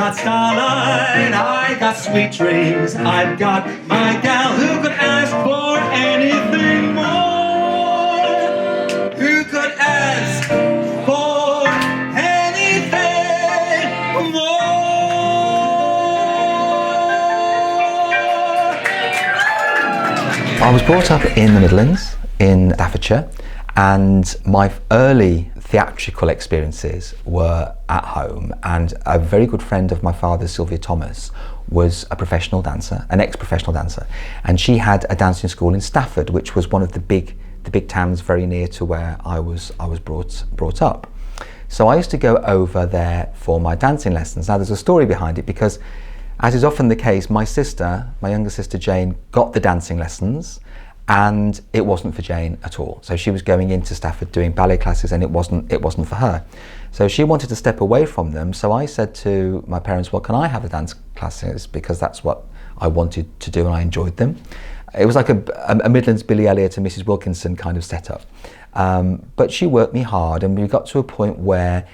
got starlight, I got sweet dreams, I've got my gal who could ask for anything more. Who could ask for anything more? I was brought up in the Midlands, in Staffordshire, and my early theatrical experiences were at home, and a very good friend of my father's, Sylvia Thomas, was a professional dancer, an ex-professional dancer, and she had a dancing school in Stafford, which was one of the big towns very near to where I was brought up. So I used to go over there for my dancing lessons. Now there's a story behind it, because as is often the case, my younger sister Jane, got the dancing lessons, and it wasn't for Jane at all. So she was going into Stafford doing ballet classes, and it wasn't for her. So she wanted to step away from them. So I said to my parents, well, can I have the dance classes? Because that's what I wanted to do and I enjoyed them. It was like a Midlands Billy Elliot and Mrs. Wilkinson kind of setup. But she worked me hard, and we got to a point where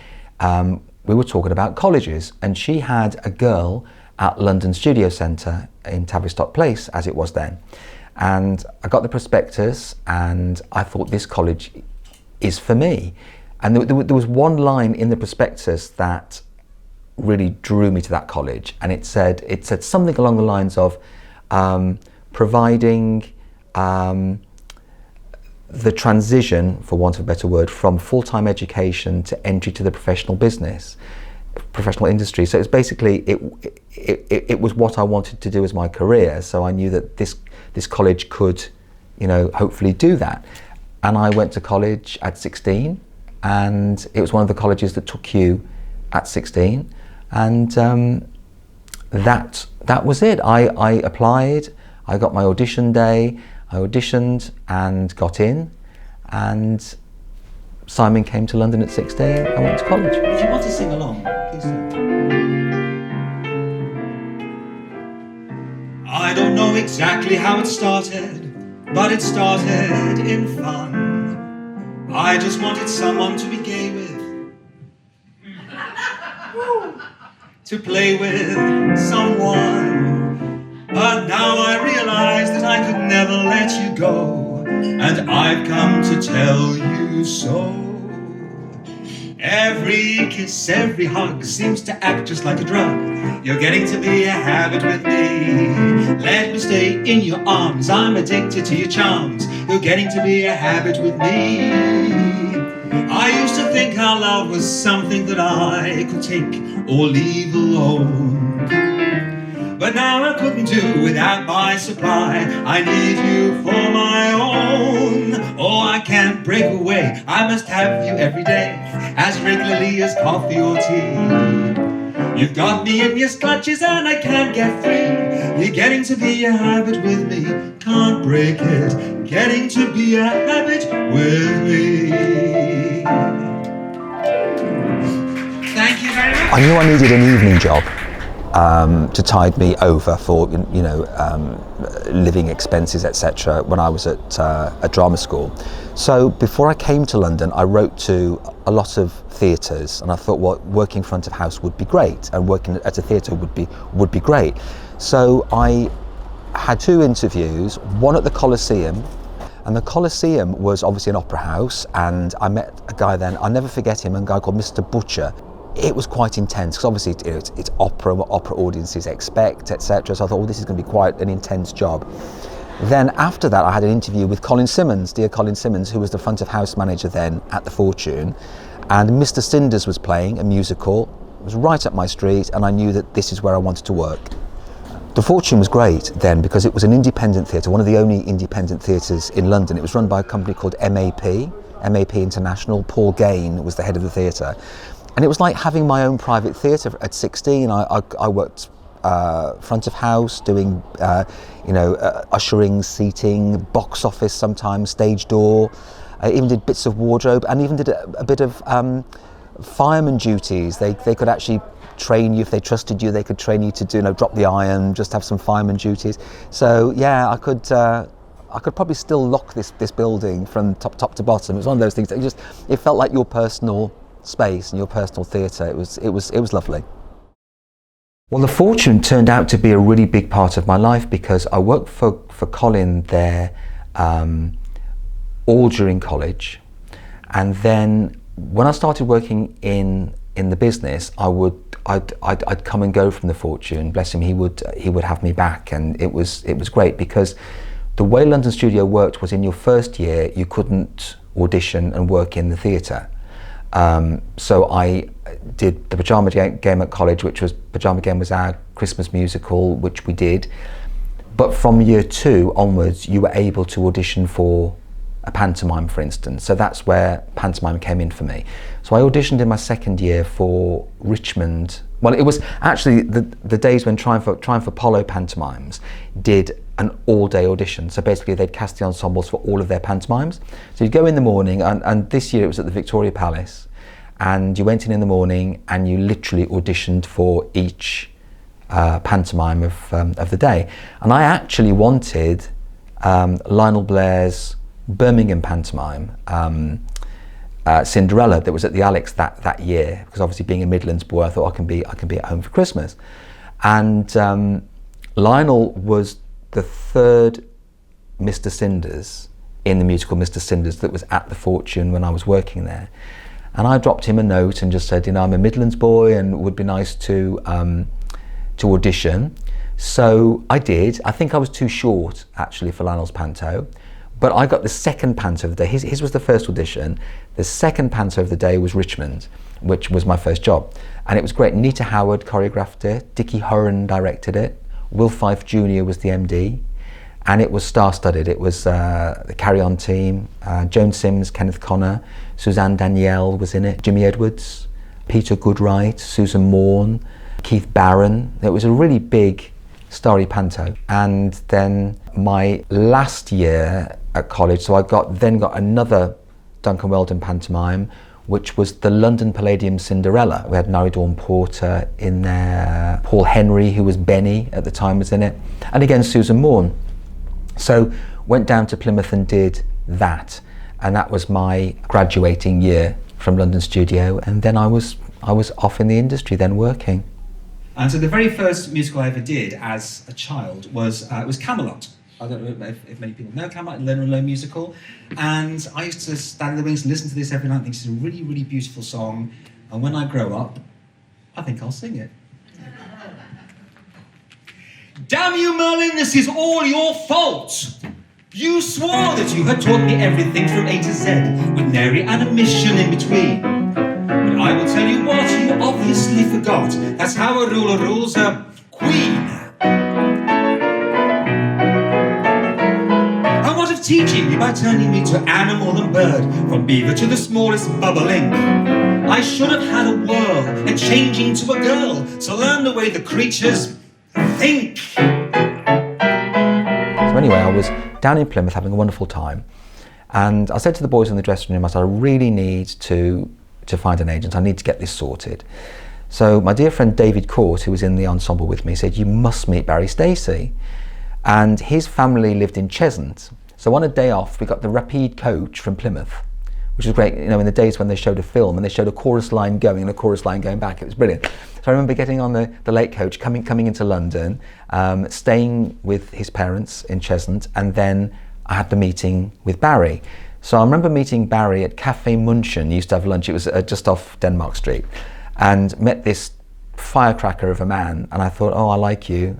we were talking about colleges, and she had a girl at London Studio Centre in Tavistock Place, as it was then. And I got the prospectus, and I thought, this college is for me. And there was one line in the prospectus that really drew me to that college, and it said something along the lines of providing the transition, for want of a better word, from full-time education to entry to the professional industry. So it's basically, it was what I wanted to do as my career. So I knew that this college could, hopefully do that. And I went to college at 16, and it was one of the colleges that took you at 16. And that was it. I applied, I got my audition day, I auditioned and got in, and Simon came to London at 16, I went to college. If you want to sing along, please do. I don't know exactly how it started, but it started in fun. I just wanted someone to be gay with, to play with someone. But now I realize that I could never let you go, and I've come to tell you so. Every kiss, every hug seems to act just like a drug. You're getting to be a habit with me. Let me stay in your arms, I'm addicted to your charms. You're getting to be a habit with me. I used to think our love was something that I could take or leave alone. But now I couldn't do without my supply. I need you for my own. Oh, I can't break away, I must have you every day, as regularly as coffee or tea. You've got me in your clutches and I can't get free. You're getting to be a habit with me, can't break it. Getting to be a habit with me. Thank you very much. I knew I needed an evening job to tide me over for living expenses, etc. when I was at a drama school. So before I came to London, I wrote to a lot of theatres, and I thought, well, working front of house would be great, and working at a theatre would be great. So I had 2 interviews, one at the Coliseum, and the Coliseum was obviously an opera house, and I met a guy then, I'll never forget him, a guy called Mr. Butcher. It was quite intense, because obviously it's opera, what opera audiences expect, etc. So I thought, well, this is going to be quite an intense job. Then after that, I had an interview with Colin Simmons, dear Colin Simmons, who was the front of house manager then at the Fortune. And Mr. Cinders was playing a musical. It was right up my street, and I knew that this is where I wanted to work. The Fortune was great then, because it was an independent theatre, one of the only independent theatres in London. It was run by a company called MAP International. Paul Gain was the head of the theatre. And it was like having my own private theatre at 16. I worked front of house, doing, ushering, seating, box office sometimes, stage door. I even did bits of wardrobe, and even did a bit of fireman duties. They could actually train you, if they trusted you, they could train you to do, drop the iron, just have some fireman duties. So yeah, I could probably still lock this building from top to bottom. It was one of those things that it felt like your personal space and your personal theatre. It was lovely. Well, the fortune turned out to be a really big part of my life because I worked for Colin there all during college, and then when I started working in the business, I'd come and go from the fortune. Bless him, he would have me back, and it was great because the way London Studio worked was in your first year you couldn't audition and work in the theatre. So I did the Pyjama Game at college, which was Pyjama Game was our Christmas musical, which we did. But from year 2 onwards, you were able to audition for a pantomime, for instance. So that's where pantomime came in for me. So I auditioned in my second year for Richmond. Well, it was actually the days when Triumph Apollo pantomimes did an all-day audition. So basically they'd cast the ensembles for all of their pantomimes. So you'd go in the morning, and this year it was at the Victoria Palace, and you went in the morning and you literally auditioned for each pantomime of the day. And I actually wanted Lionel Blair's Birmingham pantomime, Cinderella, that was at the Alex that year, because obviously being a Midlands boy, I thought I can be at home for Christmas. And Lionel was the third Mr. Cinders in the musical Mr. Cinders that was at the Fortune when I was working there. And I dropped him a note and just said, you know, I'm a Midlands boy and it would be nice to audition. So I did. I think I was too short actually for Lionel's panto, but I got the second panto of the day. His was the first audition. The second panto of the day was Richmond, which was my first job. And it was great. Nita Howard choreographed it. Dickie Horan directed it. Will Fife Jr. was the MD. And it was star-studded. It was the Carry On team. Joan Sims, Kenneth Connor, Suzanne Danielle was in it. Jimmy Edwards, Peter Goodright, Susan Morn, Keith Barron. It was a really big starry panto. And then my last year at college, so I then got another Duncan Weldon pantomime, which was the London Palladium Cinderella. We had Nari Dawn Porter in there. Paul Henry, who was Benny at the time, was in it. And again, Susan Morn. So went down to Plymouth and did that. And that was my graduating year from London Studio. And then I was off in the industry then working. And so the very first musical I ever did as a child was Camelot. I don't know if many people know Camelot, Learn and Learn musical. And I used to stand in the wings and listen to this every night and think it's a really, really beautiful song. And when I grow up, I think I'll sing it. Damn you, Merlin, this is all your fault. You swore that you had taught me everything from A to Z, with nary an omission in between. But I will tell you what, you obviously forgot. That's how a ruler rules a queen. And what of teaching me by turning me to animal and bird, from beaver to the smallest bubbling? I should have had a whirl and changing to a girl, to learn the way the creatures think. So anyway, I was down in Plymouth having a wonderful time, and I said to the boys in the dressing room, I said, I really need to find an agent. I need to get this sorted. So my dear friend David Court, who was in the ensemble with me, said, you must meet Barry Stacey. And his family lived in Cheshunt. So on a day off, we got the Rapide coach from Plymouth, which was great, you know, in the days when they showed a film and they showed a chorus line going and a chorus line going back. It was brilliant. So I remember getting on the late coach, coming into London, staying with his parents in Cheshunt, and then I had the meeting with Barry. So I remember meeting Barry at Cafe Munchen. Used to have lunch. It was just off Denmark Street, and met this firecracker of a man. And I thought, oh, I like you.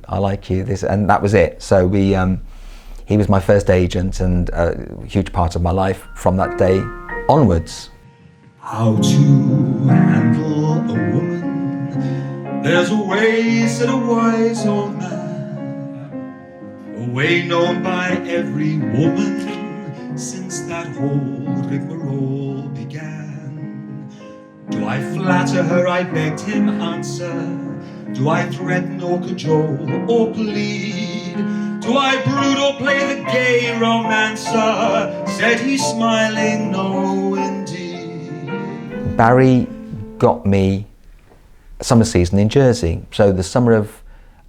This, and that was it. So he was my first agent and a huge part of my life from that day onwards. How to handle a woman? There's a way, said a wise old man, a way known by every woman since that whole rigmarole began. Do I flatter her? I begged him answer. Do I threaten or cajole or plead? Do I brood or play the gay romancer? Said he smiling, no indeed. Barry got me a summer season in Jersey. So the summer of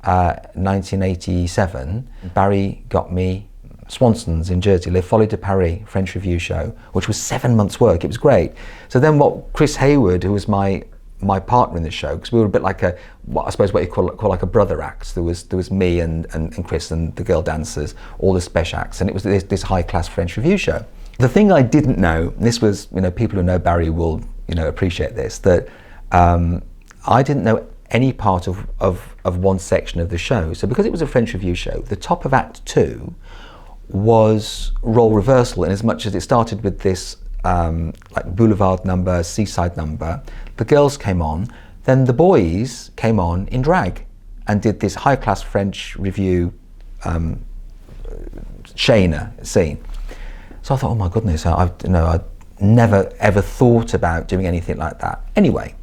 1987, Barry got me Swanson's in Jersey, Les Folies de Paris, French revue show, which was 7 months' work. It was great. So then what Chris Hayward, who was my my partner in the show, because we were a bit like what you call like a brother act. There was me and Chris and the girl dancers, all the special acts, and it was this high class French revue show. The thing I didn't know, and this was, people who know Barry will appreciate this, that I didn't know any part of one section of the show. So because it was a French revue show, the top of Act 2 was role reversal, in as much as it started with this like boulevard number, seaside number. The girls came on, then the boys came on in drag and did this high class French revue Shayna scene. So I thought, oh my goodness, I'd never ever thought about doing anything like that. Anyway,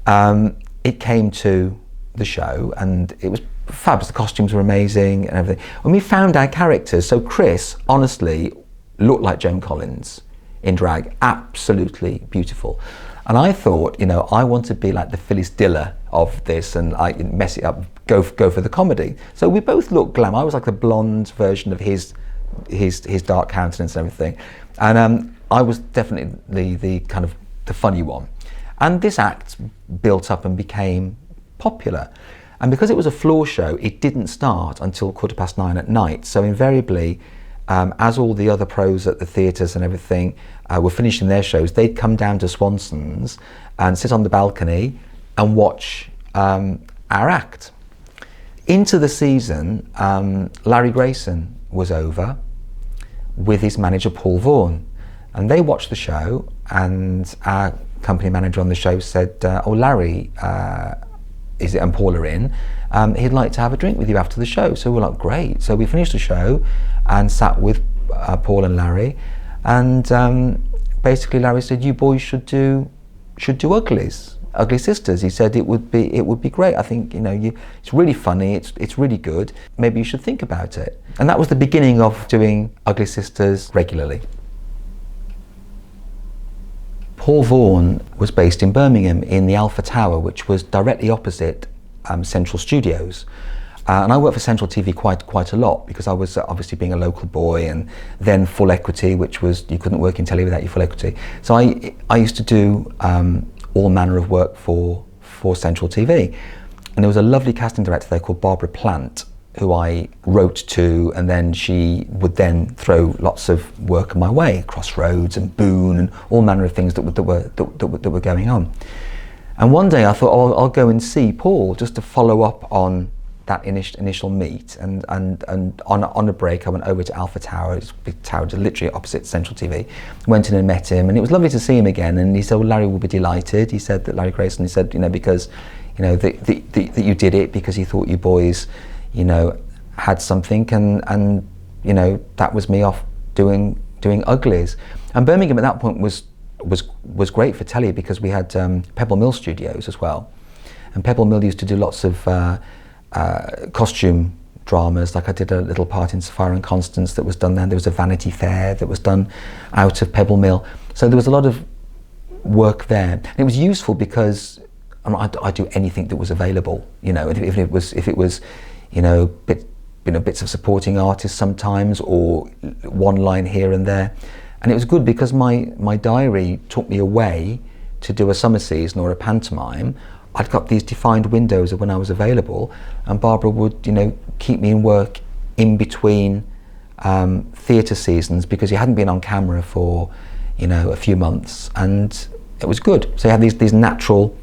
it came to the show and it was fabulous. The costumes were amazing and everything. When we found our characters, so Chris honestly looked like Joan Collins in drag, absolutely beautiful. And I thought, I want to be like the Phyllis Diller of this, and I mess it up, go for the comedy. So we both looked glam. I was like the blonde version of his dark countenance and everything, and I was definitely the kind of the funny one. And this act built up and became popular. And because it was a floor show, it didn't start until 9:15 at night. So invariably, as all the other pros at the theatres and everything were finishing their shows, they'd come down to Swanson's and sit on the balcony and watch our act. Into the season, Larry Grayson was over with his manager Paul Vaughan, and they watched the show, and our company manager on the show said, oh, Larry and Paul are in, he'd like to have a drink with you after the show. So we're like, great. So we finished the show and sat with Paul and Larry, and basically Larry said, you boys should do Ugly Sisters. He said it would be great. I think it's really funny, it's really good, maybe you should think about it. And that was the beginning of doing Ugly Sisters regularly. Paul Vaughan was based in Birmingham in the Alpha Tower, which was directly opposite Central Studios. And I worked for Central TV quite a lot, because I was obviously being a local boy, and then full equity, which was, you couldn't work in telly without your full equity. So I used to do all manner of work for Central TV. And there was a lovely casting director there called Barbara Plant, who I wrote to, and then she would then throw lots of work my way, Crossroads and Boone and all manner of things that were going on. And one day I thought, oh, I'll go and see Paul just to follow up on that initial meet. And on a break I went over to Alpha Tower, it's a big tower literally opposite Central TV, went in and met him, and it was lovely to see him again. And he said, well, Larry will be delighted. He said that Larry Grayson, he said, because that you did it because he thought you boys had something, and that was me off doing Uglies. And Birmingham at that point was great for telly, because we had Pebble Mill Studios as well, and Pebble Mill used to do lots of costume dramas. Like I did a little part in Sapphire and Constance that was done then. There was a Vanity Fair that was done out of Pebble Mill, so there was a lot of work there, and it was useful because I'd do anything that was available. If it was bits of supporting artists sometimes, or one line here and there. And it was good because my diary took me away to do a summer season or a pantomime. I'd got these defined windows of when I was available, and Barbara would keep me in work in between theatre seasons, because you hadn't been on camera for a few months, and it was good. So you had these natural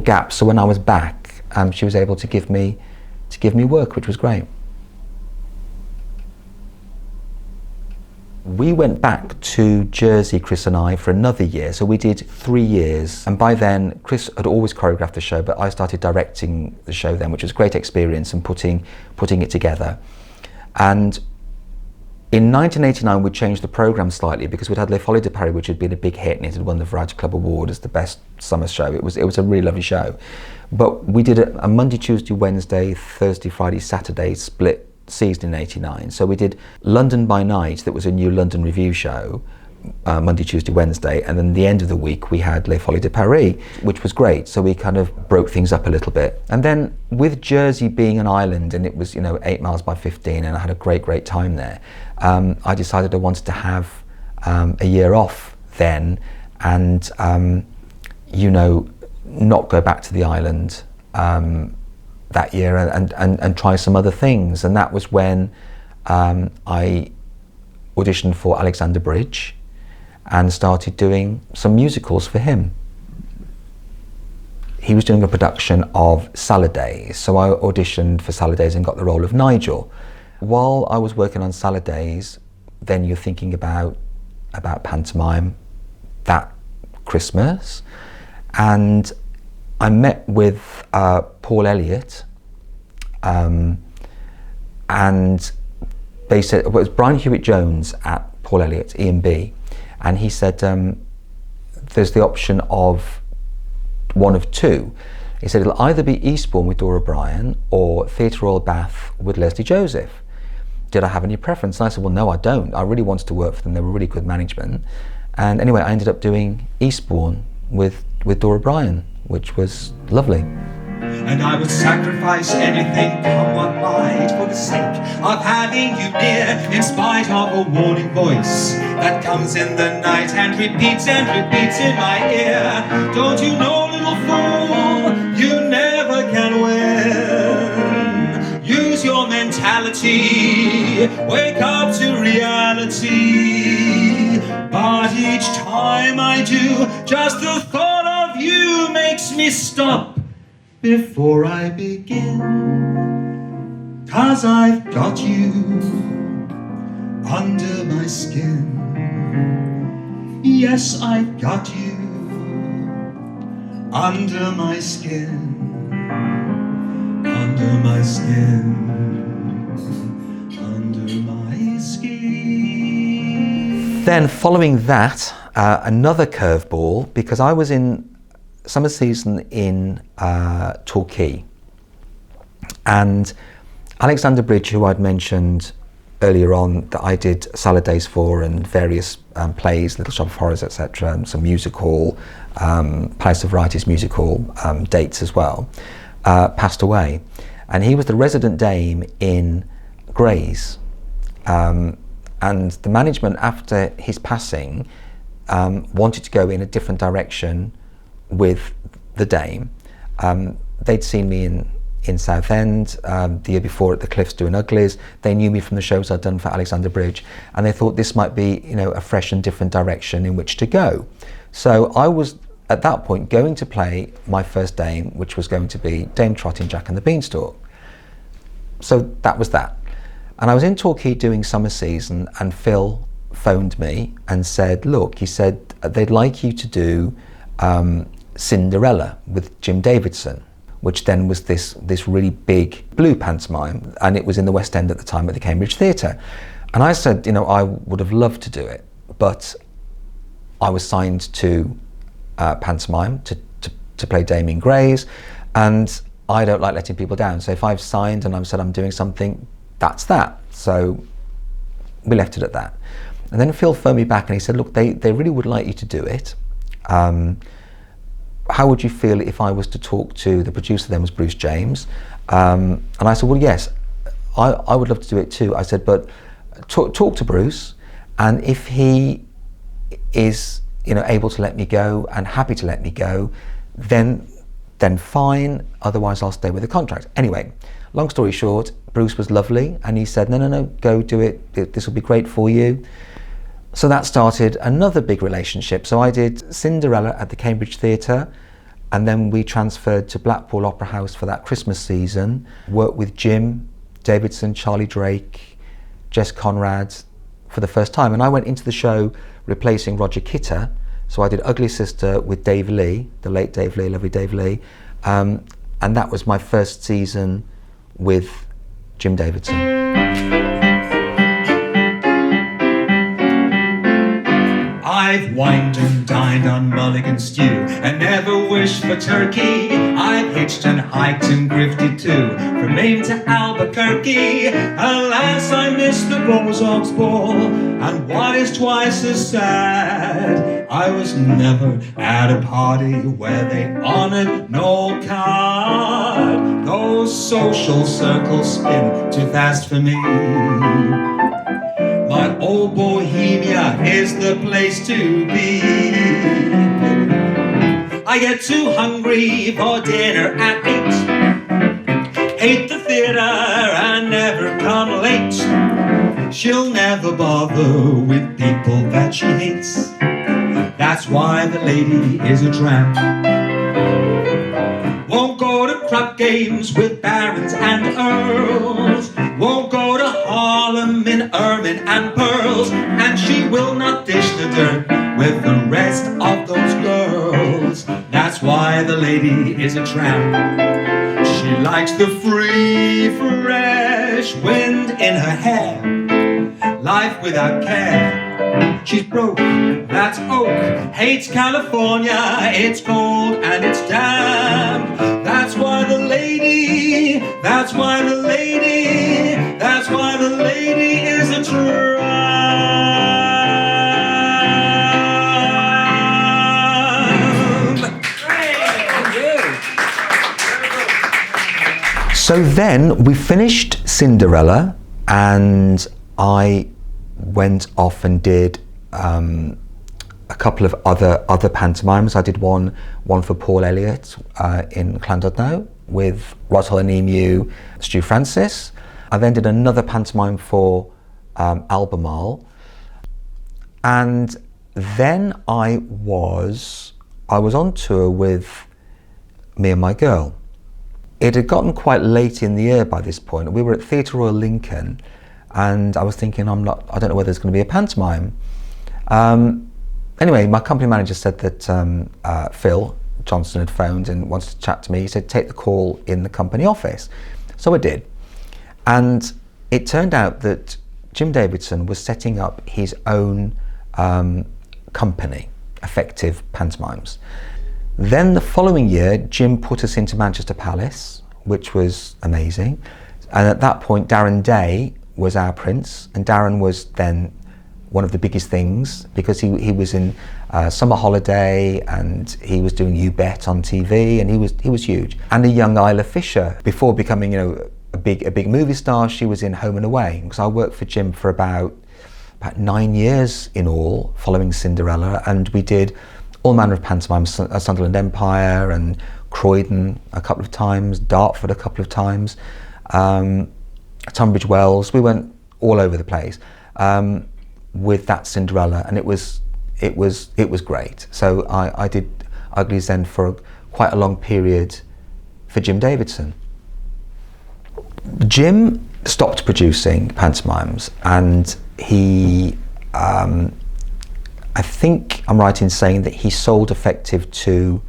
gaps. So when I was back, she was able to give me work, which was great. We went back to Jersey, Chris and I, for another year. So we did 3 years. And by then, Chris had always choreographed the show, but I started directing the show then, which was a great experience, and putting it together. And in 1989, we changed the programme slightly, because we'd had Les Folies de Paris, which had been a big hit, and it had won the Variety Club Award as the best summer show. It was a really lovely show. But we did a Monday, Tuesday, Wednesday, Thursday, Friday, Saturday split season in 89. So we did London by Night, that was a new London review show, Monday, Tuesday, Wednesday, and then the end of the week we had Les Folies de Paris, which was great. So we kind of broke things up a little bit. And then with Jersey being an island, and it was 8 miles by 15, and I had a great time there, I decided I wanted to have a year off then, and not go back to the island that year and try some other things. And that was when I auditioned for Alexander Bridge and started doing some musicals for him. He was doing a production of Salad Days, so I auditioned for Salad Days and got the role of Nigel. While I was working on Salad Days, then you're thinking about pantomime that Christmas, and I met with Paul Elliott, and they said, well, it was Brian Hewitt-Jones at Paul Elliott, E&B, and he said, there's the option of one of two. He said, it'll either be Eastbourne with Dora Bryan or Theatre Royal Bath with Leslie Joseph. Did I have any preference? And I said, well, no, I don't. I really wanted to work for them. They were really good management. And anyway, I ended up doing Eastbourne with Dora Bryan, which was lovely. And I would sacrifice anything, come what might, for the sake of having you near, in spite of a warning voice that comes in the night and repeats in my ear. Don't you know, little fool, you never can win. Use your mentality, wake up to reality. But each time I do, just the thought of you makes me stop before I begin, 'cause I've got you under my skin. Yes, I've got you under my skin, under my skin, under my skin. Then following that, another curveball, because I was in summer season in Torquay, and Alexander Bridge, who I'd mentioned earlier on that I did Salad Days for and various plays, Little Shop of Horrors, etc., and some musical, Palace of Varieties musical dates as well, passed away. And he was the resident dame in Grays. And the management after his passing wanted to go in a different direction with the dame. They'd seen me in Southend the year before at the Cliffs doing Uglies. They knew me from the shows I'd done for Alexander Bridge, and they thought this might be, you know, a fresh and different direction in which to go. So I was at that point going to play my first dame, which was going to be Dame Trot in Jack and the Beanstalk. So that was that. And I was in Torquay doing summer season, and Phil phoned me and said, look, he said, they'd like you to do Cinderella with Jim Davidson, which then was this really big blue pantomime, and it was in the West End at the time at the Cambridge Theatre. And I said, you know, I would have loved to do it, but I was signed to pantomime to play Dame in Grays, and I don't like letting people down. So if I've signed and I've said I'm doing something, that's that. So we left it at that. And then Phil phoned me back and he said, look, they really would like you to do it. How would you feel if I was to talk to the producer? Then was Bruce James, and I said, well, yes, I would love to do it too. I said, but talk to Bruce, and if he is, you know, able to let me go and happy to let me go, then fine. Otherwise, I'll stay with the contract. Anyway, long story short, Bruce was lovely, and he said, no, go do it. This will be great for you. So that started another big relationship. So I did Cinderella at the Cambridge Theatre, and then we transferred to Blackpool Opera House for that Christmas season, worked with Jim Davidson, Charlie Drake, Jess Conrad for the first time. And I went into the show replacing Roger Kitter. So I did Ugly Sister with Dave Lee, the late Dave Lee, lovely Dave Lee. And that was my first season with Jim Davidson. I've wined and dined on mulligan stew and never wished for turkey. I've hitched and hiked and grifted too, from Maine to Albuquerque. Alas, I missed the Bozog's ball, and what is twice as sad, I was never at a party where they honored Noel Card. Those social circles spin too fast for me. My old Bohemia is the place to be. I get too hungry for dinner at 8. Hate the theatre and never come late. She'll never bother with people that she hates. That's why the lady is a tramp. Won't go to crap games with barons and earls. Won't go to Harlem in ermine and pearls. And she will not dish the dirt with the rest of those girls. That's why the lady is a tramp. She likes the free, fresh wind in her hair. Life without care. She's broke, that's oak. Hates California, it's cold and it's damp. That's why the lady, that's why the lady, that's why the lady is a tramp. So then we finished Cinderella, and I went off and did a couple of other pantomimes. I did one for Paul Elliott in Llandudno with Roswell and Emu, Stu Francis. I then did another pantomime for Albemarle, and then I was on tour with Me and My Girl. It had gotten quite late in the year by this point. We were at Theatre Royal Lincoln, and I was thinking, I don't know whether there's going to be a pantomime. Anyway, my company manager said that Phil Johnson had phoned and wanted to chat to me. He said, take the call in the company office. So I did. And it turned out that Jim Davidson was setting up his own company, Effective Pantomimes. Then the following year, Jim put us into Manchester Palace, which was amazing. And at that point, Darren Day was our prince, and Darren was then one of the biggest things because he was in Summer Holiday, and he was doing You Bet on TV, and he was huge. And a young Isla Fisher, before becoming a big movie star, she was in Home and Away. Because I worked for Jim for about 9 years in all, following Cinderella, and we did all manner of pantomimes, Sunderland Empire and Croydon a couple of times, Dartford a couple of times, Tunbridge Wells. We went all over the place with that Cinderella, and it was great. So I did Uglies then for quite a long period for Jim Davidson. Jim stopped producing pantomimes, and he I think I'm right in saying that he sold Effective to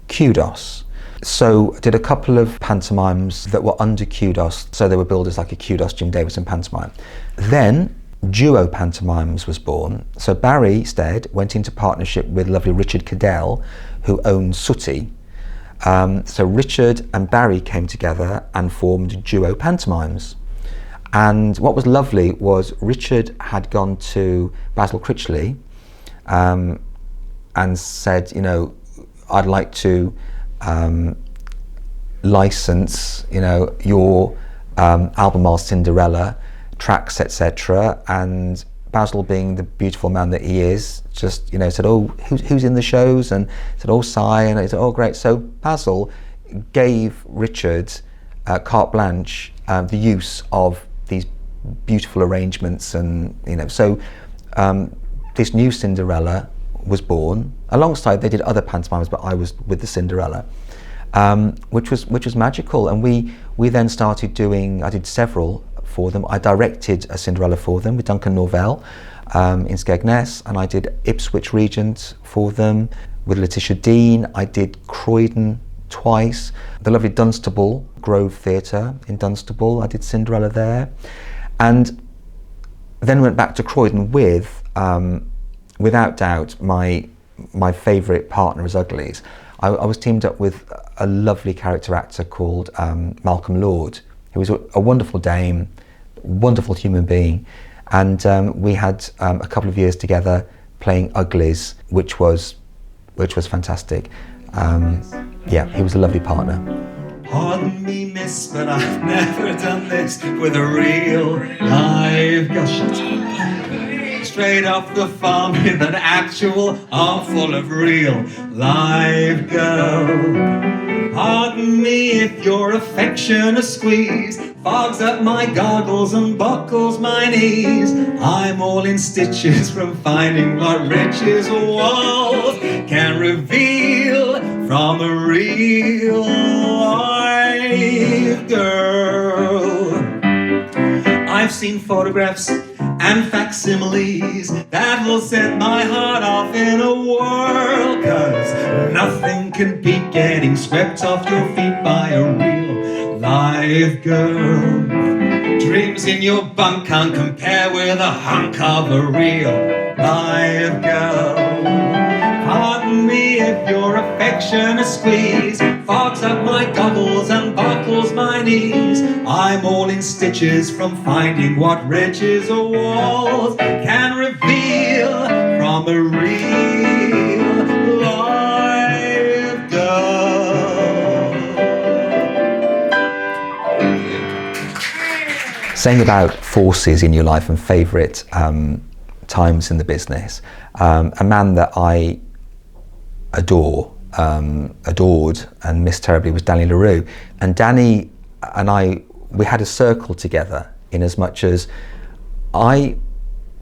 Kudos. So I did a couple of pantomimes that were under Kudos, so they were billed as like a Kudos Jim Davidson pantomime. Then Duo Pantomimes was born. So Barry Stead went into partnership with lovely Richard Cadell, who owned Sooty. So Richard and Barry came together and formed Duo Pantomimes. And what was lovely was Richard had gone to Basil Critchley and said, I'd like to license, your Albemarle Cinderella tracks, etc. And Basil, being the beautiful man that he is, just said, "Oh, who's in the shows?" And said, "Oh, Si," and I said, "Oh, great." So Basil gave Richard carte blanche, the use of these beautiful arrangements, and so this new Cinderella was born. Alongside, they did other pantomimes, but I was with the Cinderella, which was magical. And we then started doing. I did several for them. I directed a Cinderella for them with Duncan Norvell in Skegness, and I did Ipswich Regent for them with Letitia Dean. I did Croydon twice, the lovely Dunstable Grove Theatre in Dunstable. I did Cinderella there, and then went back to Croydon with, without doubt, my favourite partner as Uglies. I was teamed up with a lovely character actor called Malcolm Lord, who was a wonderful dame, wonderful human being, and we had a couple of years together playing Uglies, which was fantastic. Yeah, he was a lovely partner. Pardon me, miss, but I've never done this with a real live gush. straight off the farm with an actual armful of real live girl. Pardon me if your affectionate squeeze fogs up my goggles and buckles my knees. I'm all in stitches from finding what riches walls can reveal from a real live girl. I've seen photographs and facsimiles that will set my heart off in a whirl, 'cause nothing can beat getting swept off your feet by a real live girl. Dreams in your bunk can't compare with a hunk of a real live girl. Pardon me if your affectionate squeeze fogs up my goggles and buckles my knees. I'm all in stitches from finding what riches or walls can reveal from a real live girl. Saying about forces in your life and favourite times in the business, a man that I adored and missed terribly was Danny LaRue. And Danny and I, we had a circle together in as much as I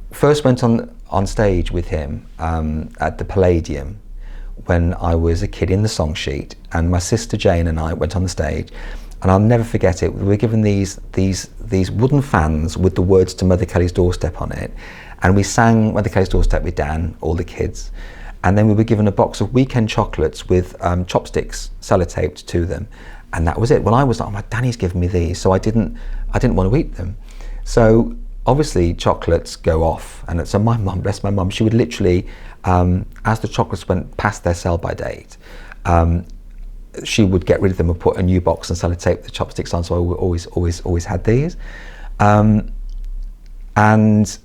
first went on stage with him at the Palladium when I was a kid in the song sheet, and my sister Jane and I went on the stage, and I'll never forget it. We were given these wooden fans with the words "To Mother Kelly's Doorstep" on it, and we sang Mother Kelly's Doorstep with Dan, all the kids. And then we were given a box of weekend chocolates with chopsticks sellotaped to them, and that was it. Well, I was like, oh, my Danny's given me these, so I didn't want to eat them. So obviously chocolates go off, and so my mum, bless my mum, she would literally, as the chocolates went past their sell-by date, she would get rid of them and put a new box and sellotape the chopsticks on. So I always had these. And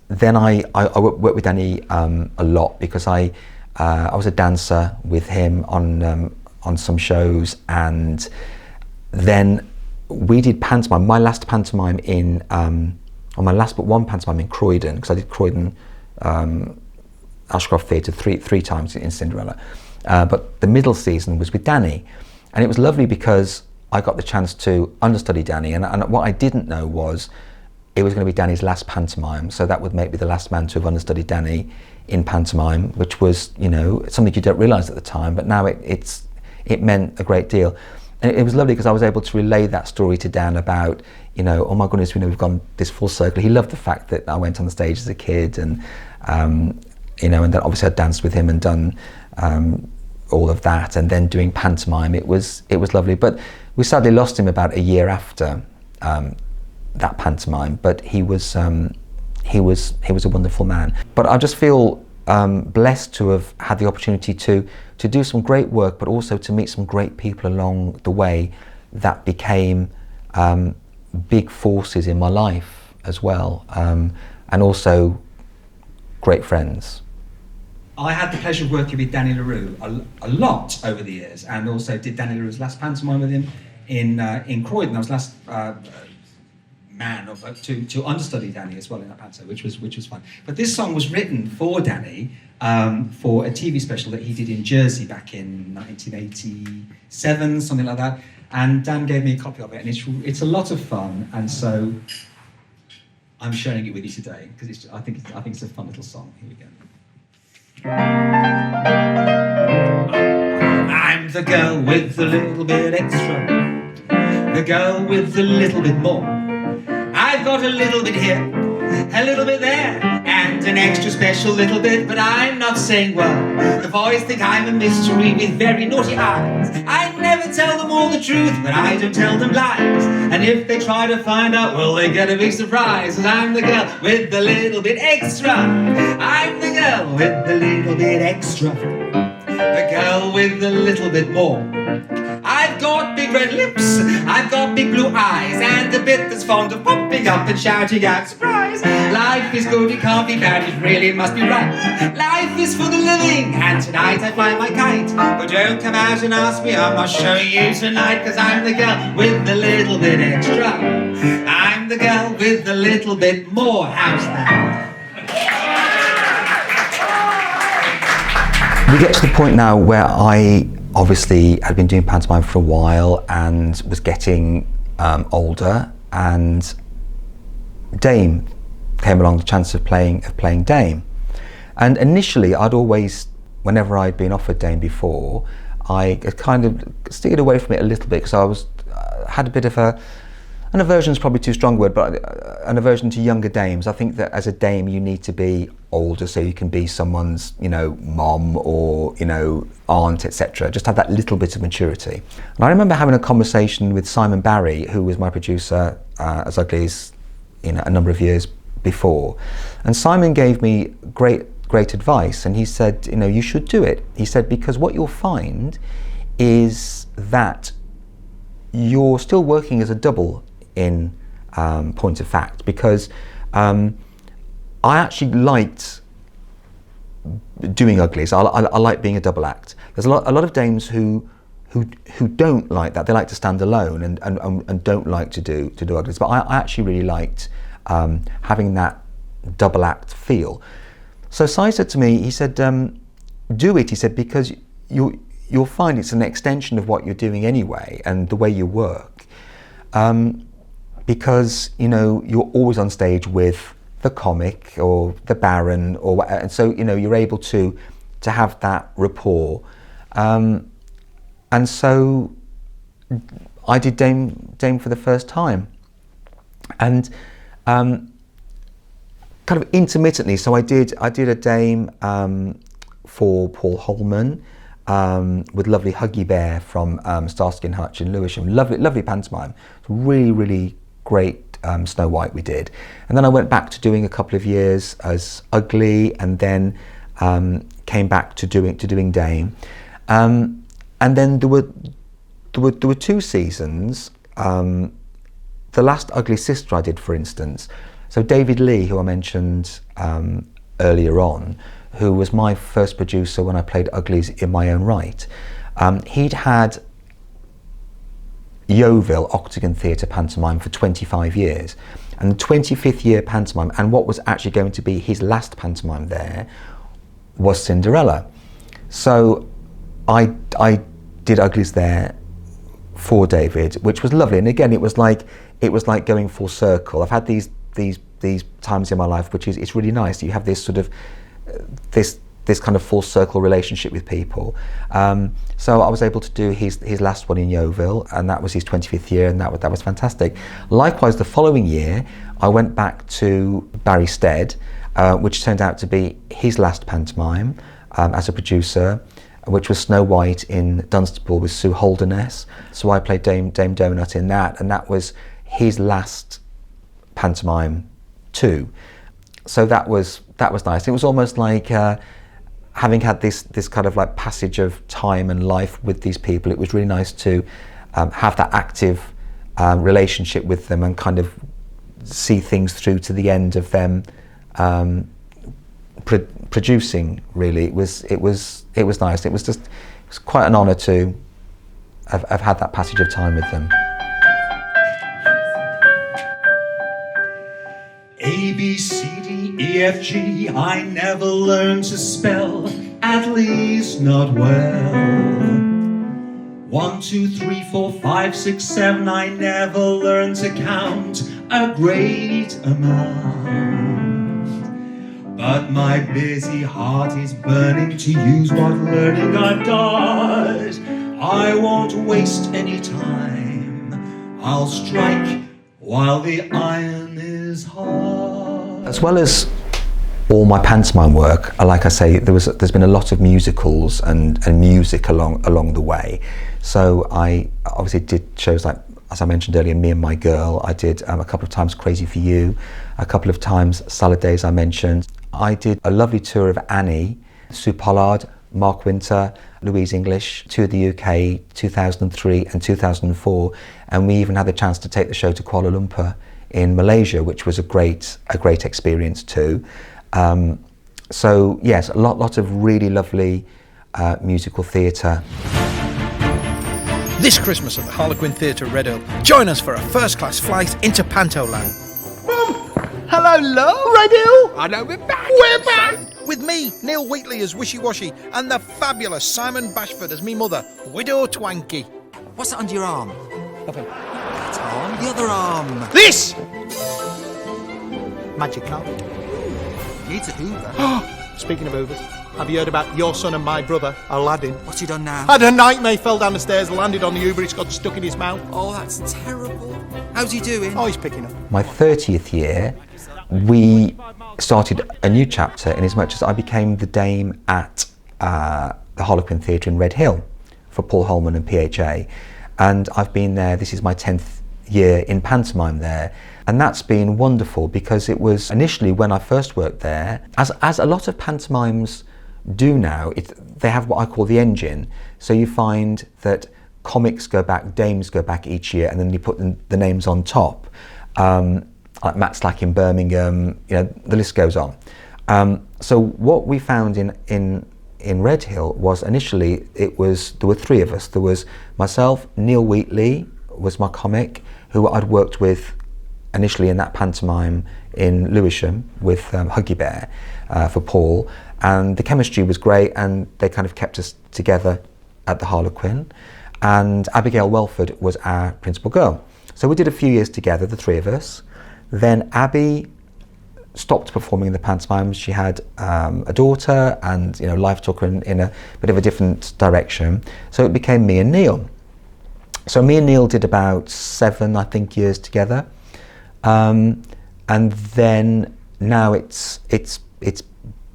then I worked with Danny a lot because I was a dancer with him on some shows, and then we did pantomime. My last pantomime my last but one pantomime in Croydon, because I did Croydon Ashcroft Theatre three times in Cinderella. But the middle season was with Danny, and it was lovely because I got the chance to understudy Danny, and what I didn't know was it was going to be Danny's last pantomime, so that would make me the last man to have understudied Danny in pantomime, which was, something you don't realise at the time, but now it meant a great deal. And it was lovely because I was able to relay that story to Dan about, oh my goodness, we've gone this full circle. He loved the fact that I went on the stage as a kid, and and then obviously I danced with him and done all of that, and then doing pantomime. It was lovely, but we sadly lost him about a year after that pantomime. But he was a wonderful man. But I just feel blessed to have had the opportunity to do some great work, but also to meet some great people along the way that became big forces in my life as well, and also great friends. I had the pleasure of working with Danny LaRue a lot over the years, and also did Danny LaRue's last pantomime with him in Croydon. I was last man to understudy Danny as well in that panto, which was fun. But this song was written for Danny for a TV special that he did in Jersey back in 1987, something like that. And Dan gave me a copy of it, and it's a lot of fun. And so I'm sharing it with you today because I think it's a fun little song. Here we go. I'm the girl with a little bit extra, the girl with a little bit more. I've got a little bit here, a little bit there, and an extra special little bit, but I'm not saying well. The boys think I'm a mystery with very naughty eyes. I never tell them all the truth, but I don't tell them lies. And if they try to find out, well, they get a big surprise. 'Cause I'm the girl with the little bit extra. I'm the girl with the little bit extra, the girl with a little bit more. I've got big red lips, I've got big blue eyes, and a bit that's fond of popping up and shouting out, surprise! Life is good, it can't be bad, it really must be right. Life is for the living, and tonight I fly my kite. But don't come out and ask me, I'm not showing you tonight, 'cause I'm the girl with the little bit extra. I'm the girl with the little bit more. How's that? we get to the point now where I obviously had been doing pantomime for a while and was getting older, and Dame came along, the chance of playing Dame. And initially I'd always, whenever I'd been offered Dame before, I kind of steered away from it a little bit, because I had a bit of an aversion is probably too strong a word, but an aversion to younger dames. I think that as a dame you need to be older so you can be someone's, mom or, aunt, etc. Just have that little bit of maturity. And I remember having a conversation with Simon Barry, who was my producer as Uglies, a number of years before. And Simon gave me great advice, and he said, you should do it. He said, because what you'll find is that you're still working as a double in point of fact, because I actually liked doing Uglies. I like being a double act. There's a lot of dames who don't like that. They like to stand alone and don't like to do Uglies. But I actually really liked having that double act feel. So Si said to me, he said, do it. He said, because you'll find it's an extension of what you're doing anyway, and the way you work. Because you're always on stage with the comic or the Baron, and so you're able to have that rapport. And so I did Dame for the first time, and kind of intermittently. So I did a Dame for Paul Holman with lovely Huggy Bear from Starsky and Hutch in Lewisham. Lovely pantomime. Really great Snow White we did. And then I went back to doing a couple of years as Ugly, and then came back to doing Dame. And then there were 2 seasons. The last Ugly Sister I did, for instance. So David Lee, who I mentioned earlier on, who was my first producer when I played Uglies in my own right, he'd had Yeovil Octagon Theatre pantomime for 25 years, and the 25th year pantomime, and what was actually going to be his last pantomime there, was Cinderella. So I did Uglies there for David, which was lovely. And again, it was like going full circle. I've had these times in my life, which is, it's really nice. You have this sort of this kind of full circle relationship with people. So I was able to do his last one in Yeovil, and that was his 25th year, and that was fantastic. Likewise, the following year, I went back to Barry Stead, which turned out to be his last pantomime as a producer, which was Snow White in Dunstable with Sue Holderness. So I played Dame Donut in that, and that was his last pantomime too. So that was nice. It was almost like having had this kind of like passage of time and life with these people. It was really nice to have that active relationship with them and kind of see things through to the end of them producing. Really, it was nice. It was quite an honour to have had that passage of time with them. A, B, C, D, E, F, G, I never learned to spell, at least not well. 1, 2, 3, 4, 5, 6, 7, I never learned to count a great amount. But my busy heart is burning to use what learning I've got. I won't waste any time, I'll strike while the iron is hot. As well as all my pantomime work, like I say, there's been a lot of musicals and music along the way. So I obviously did shows like, as I mentioned earlier, Me and My Girl. I did a couple of times Crazy for You, a couple of times Salad Days I mentioned. I did a lovely tour of Annie, Sue Pollard, Mark Winter, Louise English, to the UK 2003 and 2004, and we even had the chance to take the show to Kuala Lumpur in Malaysia, which was a great experience too. So yes, a lot of really lovely musical theatre. This Christmas at the Harlequin Theatre, Redhill, join us for a first-class flight into Pantoland. Mum! Hello, love! Redhill! I know we're back! We're back! with me, Neil Wheatley as Wishy Washy, and the fabulous Simon Bashford as me mother, Widow Twanky. What's that under your arm? That arm? The other arm. This! Magic carpet. Needs a hoover. Speaking of hoovers, have you heard about your son and my brother, Aladdin? What's he done now? Had a nightmare, fell down the stairs, landed on the hoover, it's got stuck in his mouth. Oh, that's terrible. How's he doing? Oh, he's picking up. My 30th year, we started a new chapter in as much as I became the dame at the Harlequin Theatre in Red Hill for Paul Holman and PHA. And I've been there, this is my 10th year in pantomime there. And that's been wonderful because it was initially when I first worked there, as a lot of pantomimes do now, they have what I call the engine. So you find that comics go back, dames go back each year, and then you put the names on top. Like Matt Slack in Birmingham, the list goes on. So what we found in Red Hill was initially there were three of us. There was myself, Neil Wheatley was my comic, who I'd worked with initially in that pantomime in Lewisham with Huggy Bear for Paul, and the chemistry was great, and they kind of kept us together at the Harlequin. And Abigail Welford was our principal girl. So we did a few years together, the three of us. Then Abby stopped performing in the pantomime. She had a daughter, and life took her in a bit of a different direction. So it became me and Neil. So me and Neil did about 7, I think, years together. And then now it's the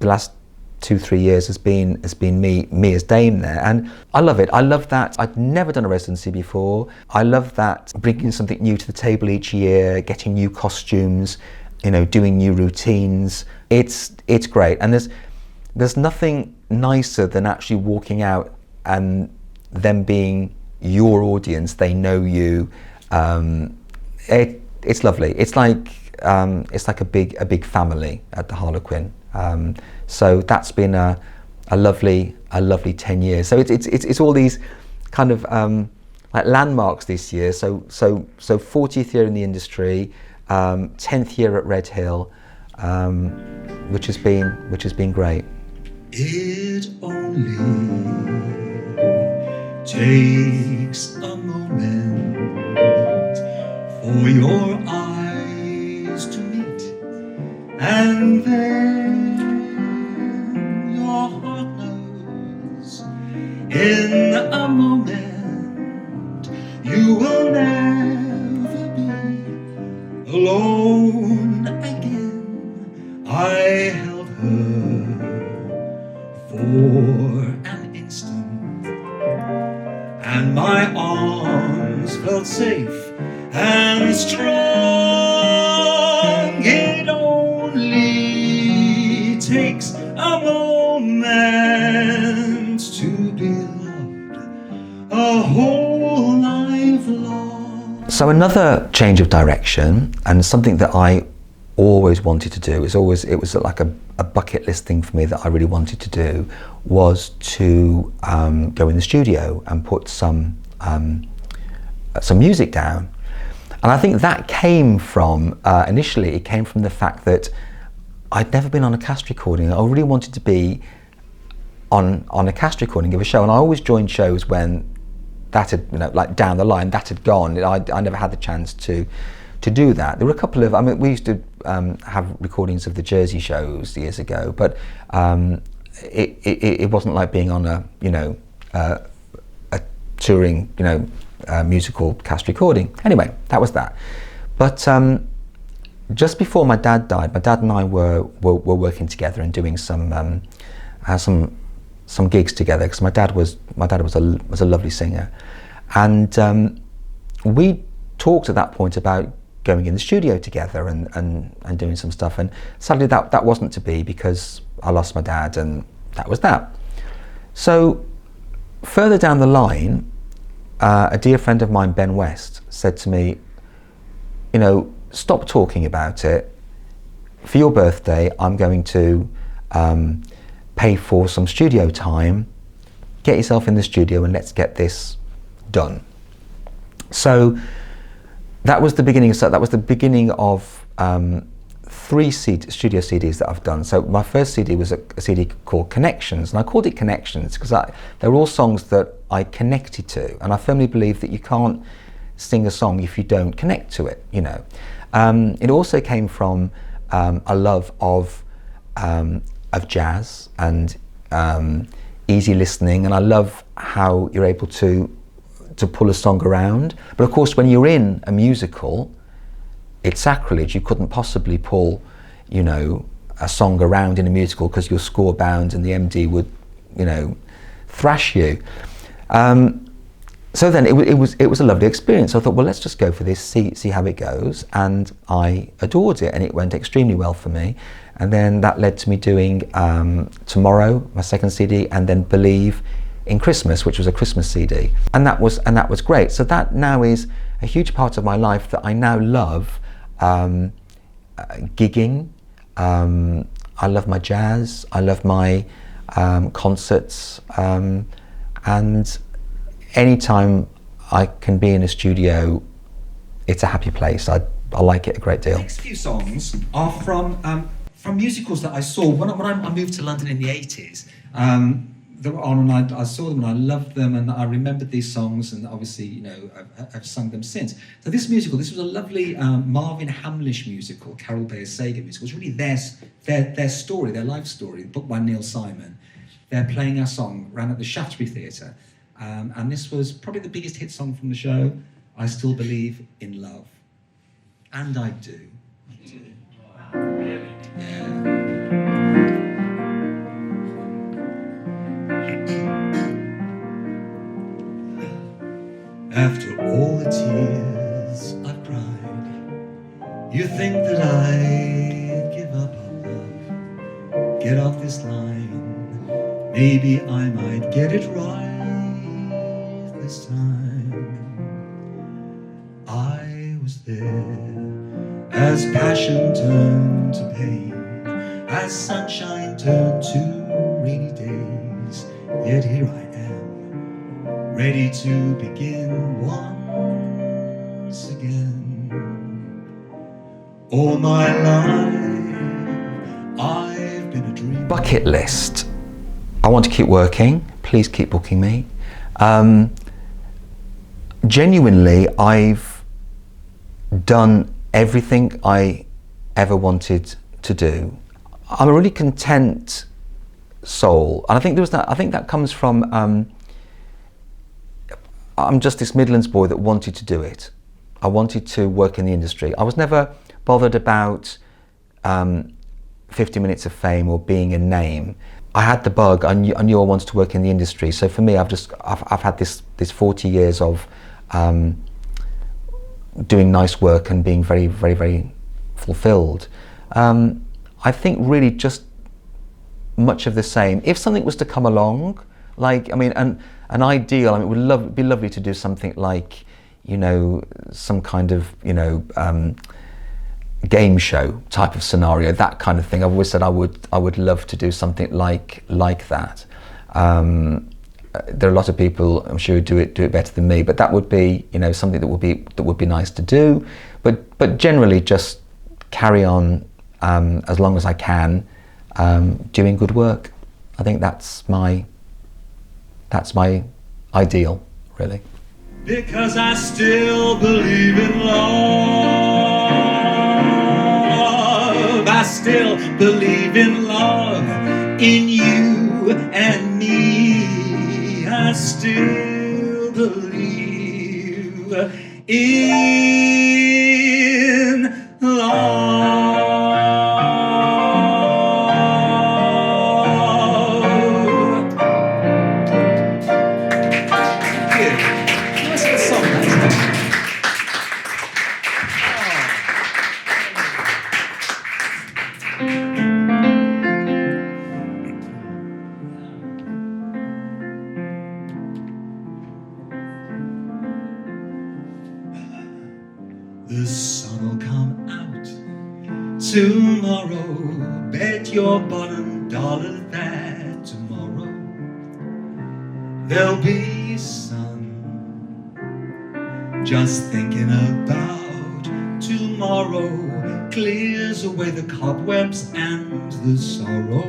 last 2-3 years has been me as Dame there, and I love it. I love that I'd never done a residency before. I love that bringing something new to the table each year, getting new costumes, doing new routines. It's great, and there's nothing nicer than actually walking out and them being your audience. They know you. It's lovely. It's like a big family at the Harlequin. So that's been a lovely 10 years. So it's all these kind of like landmarks this year. So 40th year in the industry, 10th year at Red Hill, which has been great. It only takes a moment for your eyes to meet, and then your heart knows in a moment you will never be alone again. I held her for an instant, and my arms felt safe and strong. It only takes a moment to be loved a whole life long. So another change of direction, and something that I always wanted to do, it was like a bucket list thing for me that I really wanted to do, was to go in the studio and put some music down. And I think that came from, initially it came from the fact that I'd never been on a cast recording. I really wanted to be on a cast recording of a show, and I always joined shows when that had, like down the line, that had gone. I never had the chance to do that. There were a couple of, we used to have recordings of the Jersey shows years ago, but it wasn't like being on a touring, musical cast recording. Anyway, that was that. But just before my dad died, my dad and I were working together and doing some gigs together, because my dad was a lovely singer, and we talked at that point about going in the studio together and doing some stuff, and sadly that wasn't to be, because I lost my dad, and that was that. So further down the line, a dear friend of mine, Ben West, said to me, stop talking about it. For your birthday, I'm going to pay for some studio time, get yourself in the studio, and let's get this done. So that was the beginning. So that was the beginning of 3 studio CDs that I've done. So my first CD was a CD called Connections, and I called it Connections because they were all songs that I connected to, and I firmly believe that you can't sing a song if you don't connect to it, you know. It also came from a love of jazz and easy listening, and I love how you're able to pull a song around. But of course, when you're in a musical, it's sacrilege. You couldn't possibly pull, you know, a song around in a musical because you're score bound and the MD would, you know, thrash you. So then it was a lovely experience. I thought, well, let's just go for this, see how it goes. And I adored it, and it went extremely well for me. And then that led to me doing Tomorrow, my second CD, and then Believe in Christmas, which was a Christmas CD. And that was great. So that now is a huge part of my life that I now love. Gigging, I love my jazz, I love my concerts, and anytime I can be in a studio, it's a happy place. I like it a great deal. The next few songs are from musicals that I saw when I moved to London in the 80s. They were on, and I saw them and I loved them, and I remembered these songs, and obviously, you know, I've sung them since. So this was a lovely Marvin Hamlish musical, Carol Bayer Sager musical. It was really their story, their life story, booked by Neil Simon. They're playing our song, ran at the Shaftesbury Theatre, and this was probably the biggest hit song from the show, I Still Believe in Love. And I do. Yeah. After all the tears I've cried, you think that I'd give up on love, get off this line, maybe I might get it right this time. I was there as passion turned to pain, as sunshine turned to rainy days, yet here I am, ready to begin once again. All my life I've been a dreamer. Bucket list. I want to keep working. Please keep booking me. Genuinely, I've done everything I ever wanted to do. I'm a really content soul, and I think that comes from I'm just this Midlands boy that wanted to do it. I wanted to work in the industry. I was never bothered about 50 minutes of fame or being a name. I had the bug. I knew I wanted to work in the industry. So for me, I've had this 40 years of doing nice work and being very, very, very fulfilled. I think really just much of the same. If something was to come along, like, I mean, an ideal, I mean, it would be lovely to do something like, you know, some kind of, you know, game show type of scenario, that kind of thing. I've always said I would love to do something like that. There are a lot of people, I'm sure, who do it better than me, but that would be, you know, something that would be nice to do. But generally, just carry on as long as I can, doing good work. I think that's my ideal, really. Because I still believe in love. I still believe in love, in you and me. I still believe in love. The sun will come out tomorrow. Bet your bottom dollar that tomorrow there'll be sun. Just thinking about tomorrow clears away the cobwebs and the sorrow,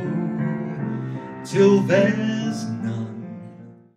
till there's